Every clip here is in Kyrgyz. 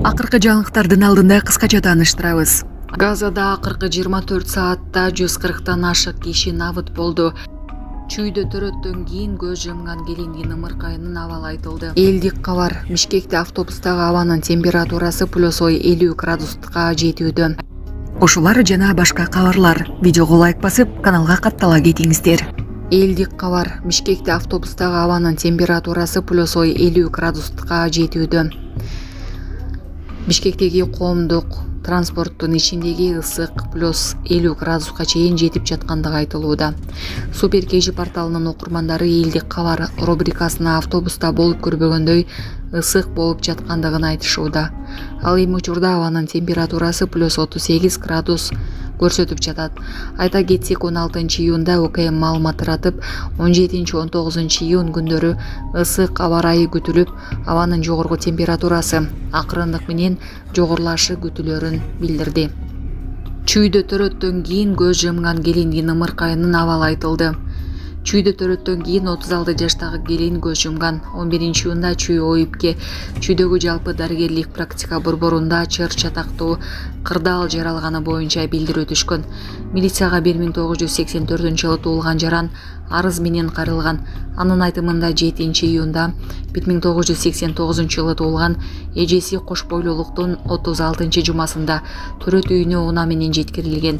Акыркы жаңылыктардын алдында кыскача тааныштырабыз. Газада акыркы 24 саатта 140тан ашык киши набыт болду. Чүйдө төрөттөн кийин көз жумган келиндин ымыркайынын абалы айтылды. Элдик кабар. Бишкекте автобустагы абанын температурасы +50 градуска жетүүдө. Ушулар жана башка кабарлар. Видеого лайк басып, каналга каттала кетиңиздер. Элдик кабар. Бишкекте автобустагы абанын температурасы +50 градуска жетүүдө. Бишкектеги коомдук транспорттун ичиндеги ысык +50 градуска чейин жетип жаткандыгы айтылууда. Супер KG порталынын окурмандары Элдик кабар рубрикасына автобуста болуп көрбөгөндөй ысык болуп жаткандыгын айтышууда. Ал эми учурда абанын температурасы +38 градус көрсөтүп жатат. Айта кетсек, 16 июнда ОКМ маалымат таратып, 17-19 июн күндөрү ысык аба ырайы күтүлүп, абанын жогорку температурасы акырындык менен жогорулашы күтүлөрүн билдирди. Чүйдө төрөттөн кийин көз жумган келиндин ымыркайынын абалы айтылды. Чүйдө төрөттөн кийин 36 жаштагы келин көз жумган. 11 июнда чүй ОИБке чүйдөгү жалпы дарыгерлик практика борборунда чыр чатактуу кырдаал жаралганы боюнча билдирүү түшкөн. Милицияга 1984-жылы туулган жаран арыз менен карылган. Анын айтымында 7 июнда 1989-жылы туулган эжеси кош бойлуулуктун 36 жумасында төрөт үйүнө унаа менен жеткирилген.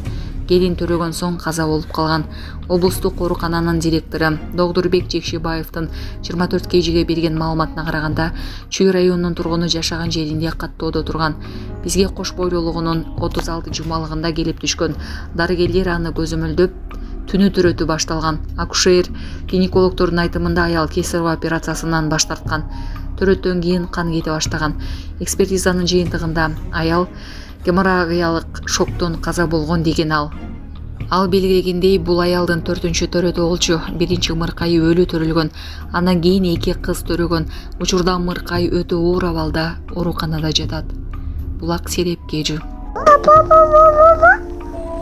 Келин төрөгөн соң каза болуп калган. Облустук оорукананын директору Догдурбек Жекшебаевдин 24 KGге берген маалыматына караганда, Чүй районунун тургуну жашаган жеринде каттоодо турган. Бизге кош бойлуулугунун 36 жумалыгында келип түшкөн. Дарыгерлер аны көзөмөлдөп, түнү төрөтү башталган. Акушер гинекологдордун айтымында аял кесарево операциясынан баш тарткан. Төрөттөн кийин кан кете баштаган. Экспертизанын жыйынтыгында аял геморрагиялык шоктон каза болгон деген ал. Ал белгилегендей, бул аялдын 4-чү төрөтү болчу. Биринчи ымыркайы өлү төрөлгөн. Андан кийин 2 кыз төрөгөн. Учурда ымыркай өтө оор абалда ооруканада жатат. Булак Сереп KG.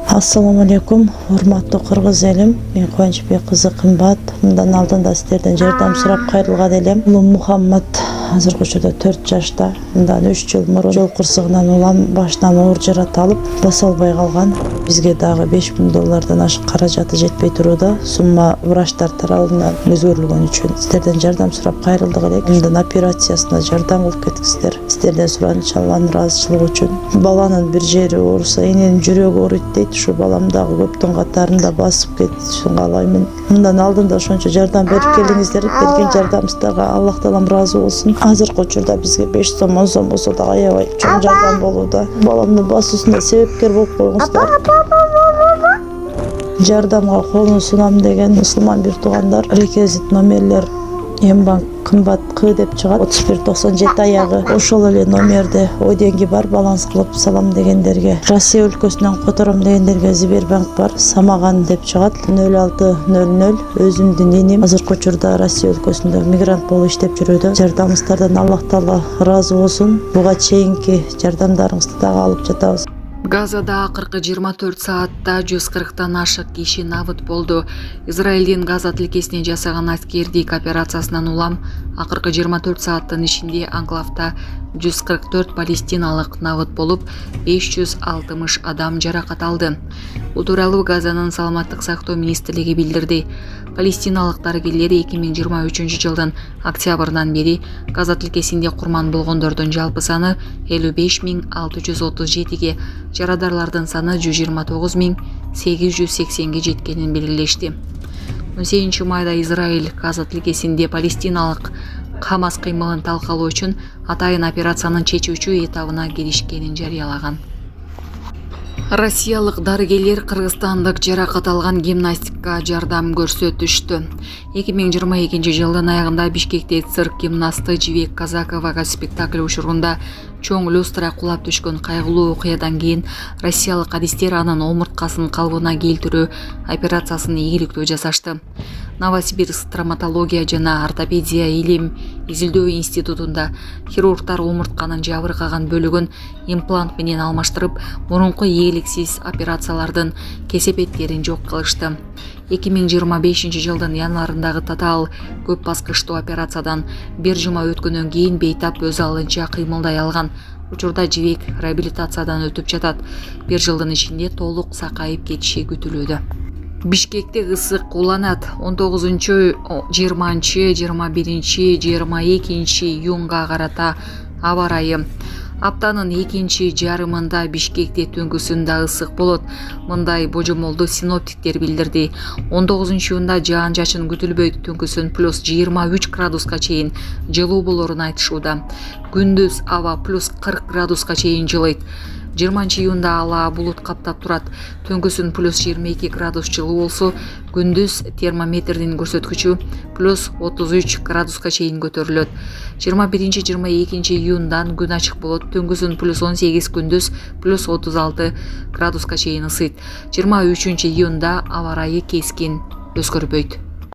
Ассаламу алейкум, урматтуу кыргыз элим. Мен Кубанычбек кызы Кымбат. Мындан алдында сиздерден жардам сурап кайрылган элем. Улум Мухаммад азыркы учурда 4 жашта. Мындан 3 жыл мурун жол кырсыгынан улам башынан оор жарат алып, баса албай калган. Бизге дагы $5000 ашык каражаты жетпей турууда. Сумма врачтар тарабынан өзгөрүлгөн үчүн сиздерден жардам сурап кайрылдык элек. Мындан операциясына жардам кылып кетиңиздер. Сиздерден суранычы Алланын ыраазычылыгы үчүн. Баланын бир жери ооруса, эненин жүрөгү ооруйт дейт. Ушу балам дагы көптүн катарында басып кетишин каалаймын. Мындан алдында ошончо жардам берип келиңиздер. Берген жардамыңыздарга Аллах таалам ыраазы болсун. Азыркы учурда бизге 5 сом, 10 сом болсо да аябай чоң жардам болууда. Баламдын басуусуна себепкер болуп койгуңуздар. Жардамга колун сунам деген мусулман бир туугандар. Реквизит номерлер Мбанк Кымбат К деп чыгат. 3197 аягы. Ошол эле номерде ой денги бар, баланс кылып салам дегендерге. Россия өлкөсүнөн котором дегендерге Сбербанк бар, Самаган деп чыгат. 0600. Өзүмдүн энем азыркы учурда Россия өлкөсүндө мигрант болуп иштеп жүрүүдө. Жардамыңыздардан Аллах таала ыраазы болсун. Буга чейинки жардамдарыңызды дагы алып жатабыз. Газада акыркы 24 саатта 140тан ашык киши набыт болду. Израилдин Газа тилкесине жасаган аскердик операциясынан улам акыркы 24 сааттын ичинде анклавда 144 палестиналык набыт болуп, 560 адам жаракат алды. Бул тууралуу Газанын саламаттык сактоо министрлиги билдирди. Палестиналык дарыгерлер 2023 жылдын октябрынан бери Газа тилкесинде курман болгондордун жалпы саны 55637ге, жарадарлардын саны 129880ге жеткенин белгилешти. 18 майда Израиль Газа тилкесинде палестиналык Хамас кыймылын талкалоо үчүн атайын операциянын чечүүчү этабына киришкенин жарыялаган. Россиялык дарыгерлер кыргызстандык жаракат алган гимнастикка жардам көрсөтүштү. 2022 жылдын аягында Бишкекте цирк гимнасты Жибек Казаковага спектакль учурунда чоң люстра кулап түшкөн кайгылуу окуядан кийин россиялык адистер анын омурткасын калыбына келтирүү операциясын ийгиликтүү жасашты. Новосибирск травматология жана ортопедия илим изилдөө институтунда хирургтар омуртканын жабыркаган бөлүгүн имплант менен алмаштырып, мурунку ийгиликсиз операциялардын кесепеттерин жок кылышты. 2025 жылдын январындагы татаал көп баскычтуу операциядан бир жума өткөндөн кийин бейтап өз алынча кыймылдай алган. учурда жибек реабилитациядан өтүп жатат. 1 жылдын ичинде толук сакайып кетиши күтүлүүдө. Бишкекте ысык уланат. 19-20, 21, 22 июнга карата аба ырайы. Аптанын экинчи жарымында Бишкекте түнгүсүндө ысык болот. Мындай божомолду синоптиктер билдирди. 19-июнда жаан жачын күтүлбөйт. Түнгүсүн +23 градуска чейин жылуу болорун айтышууда. Күндүз аба +40 градуска чейин жылыйт. 20-июнда ала булут каптап турат. Түнгүсүн +22 градус жылуу болсо, күндүз термометрдин көрсөткүчү +33 градуска чейин көтөрүлөт. 21-22 июндан күн ачык болот. Түнгүсүн +18, күндүз +36 градуска чейин ысыйт. 23 июнда аба ырайы кескин өзгөрбөйт.